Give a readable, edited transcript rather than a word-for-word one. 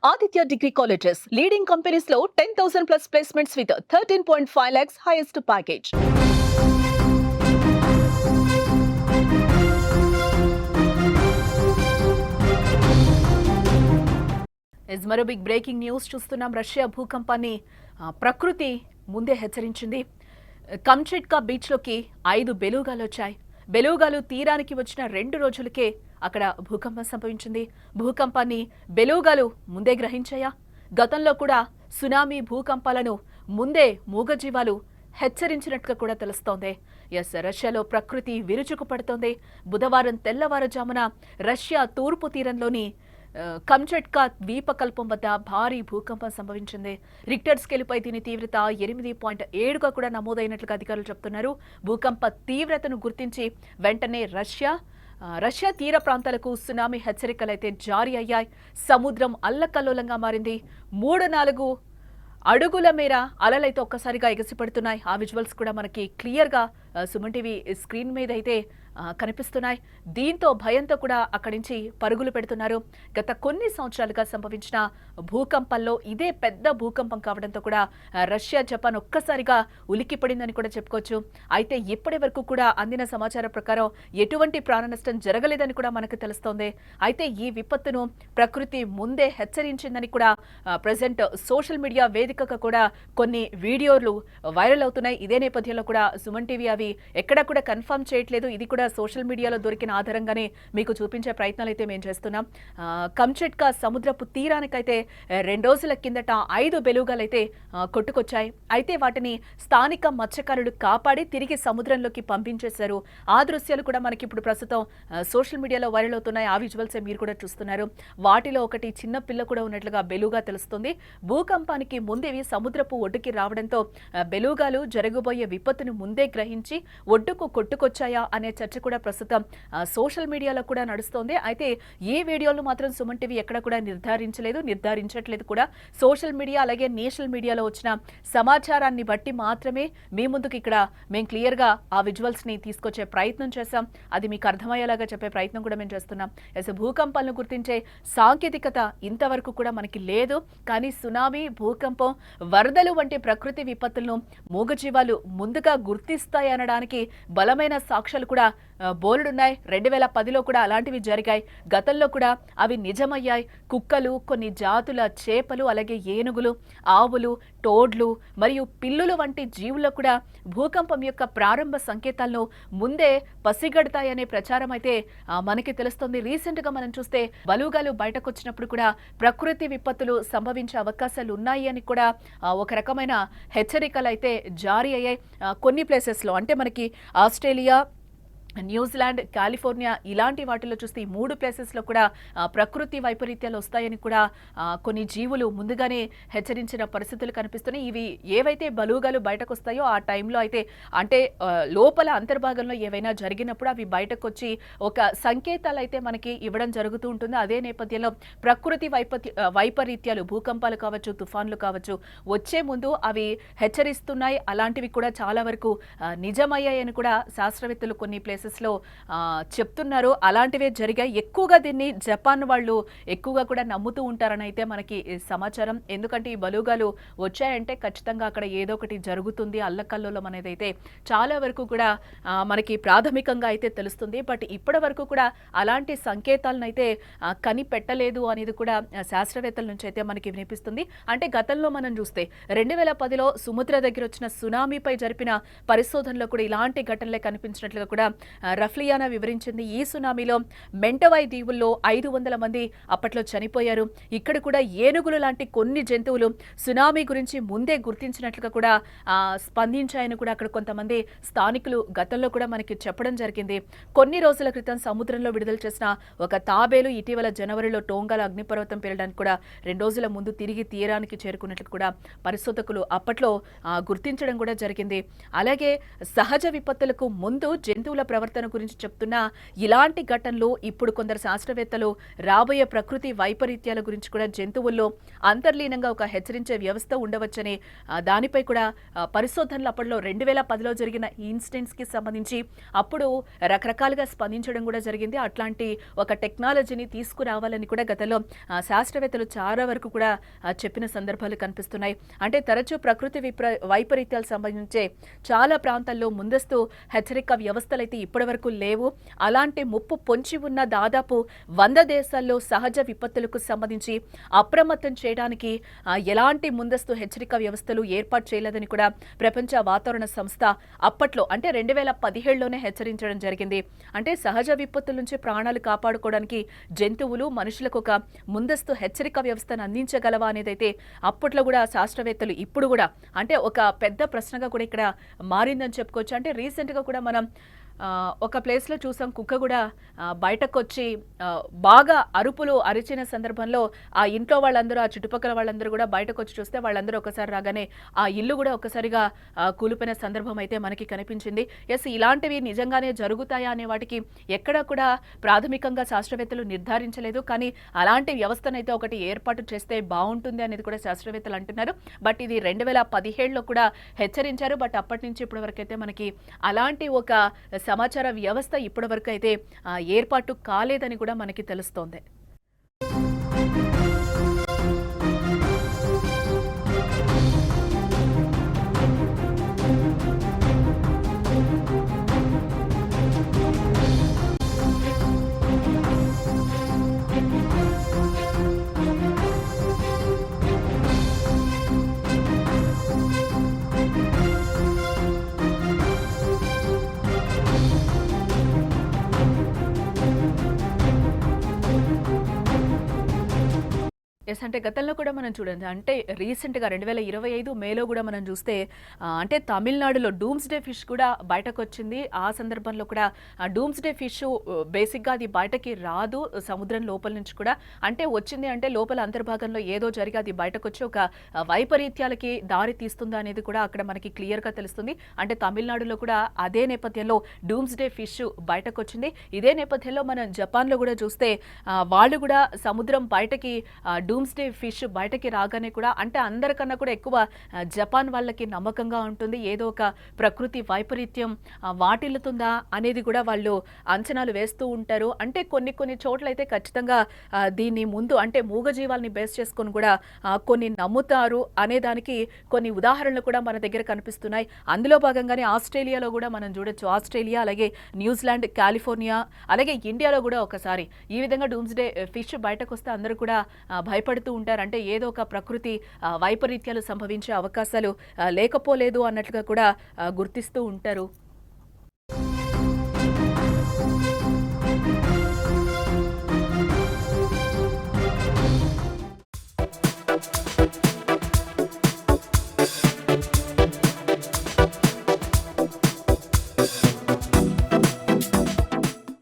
Aditya Degree Colleges, leading companies low 10,000 plus placements with 13.5 lakhs highest package. మరో big breaking news చూస్తున్నాం. Russia భూకంపాన్ని ప్రకృతి ముందే హెచ్చరించింది. కమ్చెట్కా బీచ్లోకి 5 బెలూగాలు వచ్చాయి. బెలూగాలు తీరానికి వచ్చిన 2 రోజులకే అక్కడ భూకంపం సంభవించింది. భూకంపాన్ని బెలూగాలు ముందే గ్రహించాయా? గతంలో కూడా సునామీ భూకంపాలను ముందే మూగజీవాలు హెచ్చరించినట్టుగా కూడా తెలుస్తోంది. రష్యాలో ప్రకృతి విరుచుకుపడుతోంది. బుధవారం తెల్లవారుజామున రష్యా తూర్పు తీరంలోని కమ్చెట్కా ద్వీపకల్పం వద్ద భారీ భూకంపం సంభవించింది. రిక్టర్ స్కేలుపై దీని తీవ్రత 8.7గా కూడా నమోదైనట్లుగా అధికారులు చెబుతున్నారు. భూకంప తీవ్రతను గుర్తించి వెంటనే రష్యా తీర ప్రాంతాలకు సునామీ హెచ్చరికలైతే జారీ అయ్యాయి. సముద్రం అల్లకల్లోలంగా మారింది. 3-4 అడుగుల మేర అలలైతే ఒక్కసారిగా ఎగసిపడుతున్నాయి. ఆ విజువల్స్ కూడా మనకి క్లియర్గా సుమన్ టీవీ స్క్రీన్ మీద అయితే కనిపిస్తున్నాయి. దీంతో భయంతో కూడా అక్కడి నుంచి పరుగులు పెడుతున్నారు. గత కొన్ని సంవత్సరాలుగా సంభవించిన భూకంపంలో ఇదే పెద్ద భూకంపం కావడంతో కూడా రష్యా జపాన్ ఒక్కసారిగా ఉలిక్కిపడిందని కూడా చెప్పుకోవచ్చు. అయితే ఇప్పటి వరకు కూడా అందిన సమాచారం ప్రకారం ఎటువంటి ప్రాణ నష్టం జరగలేదని కూడా మనకు తెలుస్తోంది. అయితే ఈ విపత్తును ప్రకృతి ముందే హెచ్చరించిందని కూడా ప్రెసెంట్ సోషల్ మీడియా వేదికగా కూడా కొన్ని వీడియోలు వైరల్ అవుతున్నాయి. ఇదే నేపథ్యంలో కూడా సుమన్ టీవీ అవి ఎక్కడా కూడా కన్ఫర్మ్ చేయట్లేదు. ఇది కూడా సోషల్ మీడియాలో దొరికిన ఆధారంగానే మీకు చూపించే ప్రయత్నాలు అయితే మేము చేస్తున్నాం. కమ్చెట్కా సముద్రపు తీరానికైతే 2 రోజుల కిందట 5 బెలూగాలైతే కొట్టుకొచ్చాయి. అయితే వాటిని స్థానిక మత్స్యకారులు కాపాడి తిరిగి సముద్రంలోకి పంపించేశారు. ఆ దృశ్యాలు కూడా మనకి ఇప్పుడు ప్రస్తుతం సోషల్ మీడియాలో వైరల్ అవుతున్నాయి. ఆ విజువల్సే మీరు కూడా చూస్తున్నారు. వాటిలో ఒకటి చిన్న పిల్ల కూడా ఉన్నట్లుగా బెలూగా తెలుస్తుంది. భూకంపానికి ముందేవి సముద్రపు ఒడ్డుకి రావడంతో బెలూగాలు జరగబోయే విపత్తును ముందే గ్రహించి ఒడ్డుకు కొట్టుకొచ్చాయా అనే చర్చ కూడా ప్రస్తుతం సోషల్ మీడియాలో కూడా నడుస్తోంది. అయితే ఈ వీడియోలు మాత్రం సుమన్ టీవీ ఎక్కడ కూడా నిర్ధారించట్లేదు కూడా. సోషల్ మీడియా అలాగే నేషనల్ మీడియాలో వచ్చిన సమాచారాన్ని బట్టి మాత్రమే మీ ముందుకు ఇక్కడ మేము క్లియర్గా ఆ విజువల్స్ ని తీసుకొచ్చే ప్రయత్నం చేశాం. అది మీకు అర్థమయ్యేలాగా చెప్పే ప్రయత్నం కూడా మేము చేస్తున్నాం. భూకంపాలను గుర్తించే సాంకేతికత ఇంతవరకు కూడా మనకి లేదు. కానీ సునామీ, భూకంపం, వరదలు వంటి ప్రకృతి విపత్తులను మూగజీవాలు ముందుగా గుర్తిస్తాయనడానికి బలమైన సాక్ష్యాలు కూడా బోల్డున్నాయి. 2010లో కూడా అలాంటివి జరిగాయి. గతంలో కూడా అవి నిజమయ్యాయి. కుక్కలు, కొన్ని జాతుల చేపలు, అలాగే ఏనుగులు, ఆవులు, టోడ్లు మరియు పిల్లులు వంటి జీవులు కూడా భూకంపం యొక్క ప్రారంభ సంకేతాలను ముందే పసిగడతాయనే ప్రచారం అయితే మనకి తెలుస్తుంది. రీసెంట్ గా మనం చూస్తే బలూగాలు బయటకు వచ్చినప్పుడు కూడా ప్రకృతి విపత్తులు సంభవించే అవకాశాలు ఉన్నాయి అని కూడా ఒక రకమైన హెచ్చరికలు అయితే జారీ అయ్యాయి. కొన్ని ప్లేసెస్ లో అంటే మనకి ఆస్ట్రేలియా, న్యూజిలాండ్, కాలిఫోర్నియా ఇలాంటి వాటిలో చూస్తే ఈ 3 ప్లేసెస్లో కూడా ప్రకృతి వైపరీత్యాలు వస్తాయని కూడా కొన్ని జీవులు ముందుగానే హెచ్చరించిన పరిస్థితులు కనిపిస్తున్నాయి. ఇవి ఏవైతే బలూగాలు బయటకు వస్తాయో ఆ టైంలో అయితే అంటే లోపల అంతర్భాగంలో ఏవైనా జరిగినప్పుడు అవి బయటకు వచ్చి ఒక సంకేతాలు అయితే మనకి ఇవ్వడం జరుగుతూ ఉంటుంది. అదే నేపథ్యంలో ప్రకృతి వైపరీత్యాలు, భూకంపాలు కావచ్చు, తుఫాన్లు కావచ్చు, వచ్చే ముందు అవి హెచ్చరిస్తున్నాయి. అలాంటివి కూడా చాలా వరకు నిజమయ్యాయని కూడా శాస్త్రవేత్తలు కొన్ని ప్లేసెస్ లో చెప్తున్నారు. అలాంటివే జరిగాయి. ఎక్కువగా దీన్ని జపాన్ వాళ్ళు ఎక్కువగా కూడా నమ్ముతూ ఉంటారని అయితే మనకి సమాచారం. ఎందుకంటే ఈ బలూగాలు వచ్చాయంటే ఖచ్చితంగా అక్కడ ఏదో ఒకటి జరుగుతుంది, అల్లకల్లోలం అనేది అయితే చాలా వరకు కూడా మనకి ప్రాథమికంగా అయితే తెలుస్తుంది. బట్ ఇప్పటి వరకు కూడా అలాంటి సంకేతాలను అయితే కనిపెట్టలేదు అనేది కూడా శాస్త్రవేత్తల నుంచి అయితే మనకి వినిపిస్తుంది. అంటే గతంలో మనం చూస్తే 2010లో సుముద్ర దగ్గర వచ్చిన సునామీపై జరిపిన పరిశోధనలో కూడా ఇలాంటి ఘటనలే కనిపించినట్లుగా కూడా రఫ్లియానా వివరించింది. ఈ సునామీలో మెంటవాయ్ దీవుల్లో 500 మంది అప్పట్లో చనిపోయారు. ఇక్కడ కూడా ఏనుగులు లాంటి కొన్ని జంతువులు సునామీ గురించి ముందే గుర్తించినట్లుగా కూడా స్పందించాయని కూడా అక్కడ కొంతమంది స్థానికులు గతంలో కూడా మనకి చెప్పడం జరిగింది. కొన్ని రోజుల క్రితం సముద్రంలో విడుదల చేసిన ఒక తాబేలు ఇటీవల జనవరిలో టోంగాల అగ్నిపర్వతం పేలడానికి కూడా 2 రోజుల ముందు తిరిగి తీరానికి చేరుకున్నట్లు కూడా పరిశోధకులు అప్పట్లో గుర్తించడం కూడా జరిగింది. అలాగే సహజ విపత్తులకు ముందు జంతువుల ప్రవర్తన ప్రవర్తన గురించి చెప్తున్నా ఇలాంటి ఘటనలు ఇప్పుడు కొందరు శాస్త్రవేత్తలు రాబోయే ప్రకృతి వైపరీత్యాల గురించి కూడా జంతువుల్లో అంతర్లీనంగా ఒక హెచ్చరించే వ్యవస్థ ఉండవచ్చని దానిపై కూడా పరిశోధనలు అప్పట్లో 2010లో జరిగిన ఈ ఇన్సిడెంట్స్ కి సంబంధించి అప్పుడు రకరకాలుగా స్పందించడం కూడా జరిగింది. అట్లాంటి ఒక టెక్నాలజీని తీసుకురావాలని కూడా గతంలో శాస్త్రవేత్తలు చాలా వరకు కూడా చెప్పిన సందర్భాలు కనిపిస్తున్నాయి. అంటే తరచూ ప్రకృతి వైపరీత్యాలు సంబంధించే చాలా ప్రాంతాల్లో ముందస్తు హెచ్చరిక వ్యవస్థలు అయితే ఇప్పటి వరకు లేవు. అలాంటి ముప్పు పొంచి ఉన్న దాదాపు 100 దేశాల్లో సహజ విపత్తులకు సంబంధించి అప్రమత్తం చేయడానికి ఎలాంటి ముందస్తు హెచ్చరిక వ్యవస్థలు ఏర్పాటు చేయలేదని కూడా ప్రపంచ వాతావరణ సంస్థ అప్పట్లో అంటే 2017లోనే హెచ్చరించడం జరిగింది. అంటే సహజ విపత్తుల నుంచి ప్రాణాలు కాపాడుకోవడానికి జంతువులు మనుషులకు ఒక ముందస్తు హెచ్చరిక వ్యవస్థను అందించగలవా అనేదైతే అప్పట్లో కూడా శాస్త్రవేత్తలు ఇప్పుడు కూడా అంటే ఒక పెద్ద ప్రశ్నగా కూడా ఇక్కడ మారిందని చెప్పుకోవచ్చు. అంటే రీసెంట్గా కూడా మనం ఒక ప్లేస్లో చూసాం, కుక్క కూడా బయటకు వచ్చి బాగా అరుపులు అరిచిన సందర్భంలో ఆ ఇంట్లో వాళ్ళందరూ ఆ చుట్టుపక్కల వాళ్ళందరూ కూడా బయటకు వచ్చి చూస్తే వాళ్ళందరూ ఒకసారి రాగానే ఆ ఇల్లు కూడా ఒకసారిగా కూలిపోయిన సందర్భం అయితే మనకి కనిపించింది. ఎస్, ఇలాంటివి నిజంగానే జరుగుతాయా అనే వాటికి ఎక్కడా కూడా ప్రాథమికంగా శాస్త్రవేత్తలు నిర్ధారించలేదు. కానీ అలాంటి వ్యవస్థనైతే ఒకటి ఏర్పాటు చేస్తే బాగుంటుంది అనేది కూడా శాస్త్రవేత్తలు అంటున్నారు. బట్ ఇది 2017లో కూడా హెచ్చరించారు. బట్ అప్పటి నుంచి ఇప్పటి వరకు అయితే మనకి అలాంటి ఒక సమాచార వ్యవస్థ ఇప్పటి వరకు అయితే ఏర్పాటు కాలేదని కూడా మనకి తెలుస్తోంది. ఎస్, అంటే గతంలో కూడా మనం చూడండి, అంటే రీసెంట్గా 2025 మేలో కూడా మనం చూస్తే అంటే తమిళనాడులో డూమ్స్డే ఫిష్ కూడా బయటకు వచ్చింది. ఆ సందర్భంలో కూడా డూమ్స్డే ఫిష్ బేసిక్గా అది బయటకి రాదు సముద్రం లోపల నుంచి కూడా. అంటే వచ్చింది అంటే లోపల అంతర్భాగంలో ఏదో జరిగి అది బయటకు వచ్చి ఒక వైపరీత్యాలకి దారి తీస్తుందా అనేది కూడా అక్కడ మనకి క్లియర్గా తెలుస్తుంది. అంటే తమిళనాడులో కూడా అదే నేపథ్యంలో డూమ్స్డే ఫిష్ బయటకు వచ్చింది. ఇదే నేపథ్యంలో మనం జపాన్లో కూడా చూస్తే వాళ్ళు కూడా సముద్రం బయటకి డూమ్స్డే ఫిష్ బయటకి రాగానే కూడా అంటే అందరికన్నా కూడా ఎక్కువ జపాన్ వాళ్ళకి నమ్మకంగా ఉంటుంది. ఏదో ఒక ప్రకృతి వైపరీత్యం వాటిల్లుతుందా అనేది కూడా వాళ్ళు అంచనాలు వేస్తూ ఉంటారు. అంటే కొన్ని చోట్ల అయితే ఖచ్చితంగా దీన్ని ముందు అంటే మూగజీవాల్ని బేస్ చేసుకొని కూడా కొన్ని నమ్ముతారు అనే దానికి కొన్ని ఉదాహరణలు కూడా మన దగ్గర కనిపిస్తున్నాయి. అందులో భాగంగానే ఆస్ట్రేలియాలో కూడా మనం చూడొచ్చు. ఆస్ట్రేలియా, అలాగే న్యూజిలాండ్, కాలిఫోర్నియా, అలాగే ఇండియాలో కూడా ఒకసారి ఈ విధంగా డూమ్స్డే ఫిష్ బయటకు వస్తే అందరూ కూడా భయపడుతూ ఉంటారు. అంటే ఏదో ఒక ప్రకృతి వైపరీత్యాలు సంభవించే అవకాశాలు లేకపోలేదు అన్నట్లుగా కూడా గుర్తిస్తూ ఉంటారు.